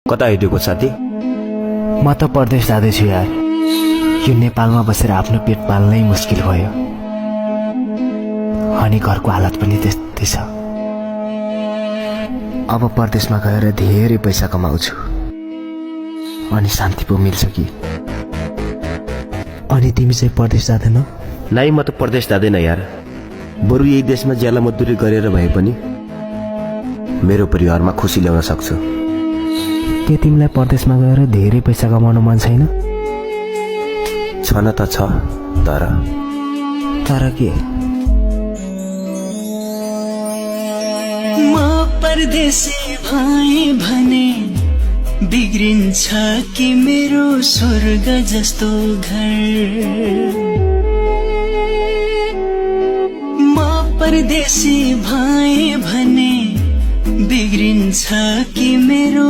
कता हिँडेको साथी? म त परदेश जाँदैछु यार। यो नेपालमा बसेर आफ्नो पेट पाल्नै मुस्किल भयो अनि घरको हालत पनि त्यस्तै छ। अब परदेशमा गएर धेरै पैसा कमाउँछु अनि शान्ति पो मिल्छ कि। अनि तिमी चाहिँ परदेश जाँदैनौ? नाइ, म त परदेश जाँदैन यार। बरु यही देशमा ज्याला मजदुरी गरेर भए पनि मेरो परिवारमा खुसी ल्याउन सक्छु। के तिमीलाई परदेशमा गएर धेरै पैसा कमाउन मन छैन? छन त छ, तर के? म परदेशी भए भने बिग्रिन्छ कि मेरो स्वर्ग जस्तो घर। म परदेशी भए भने बिग्रिन्छ कि मेरो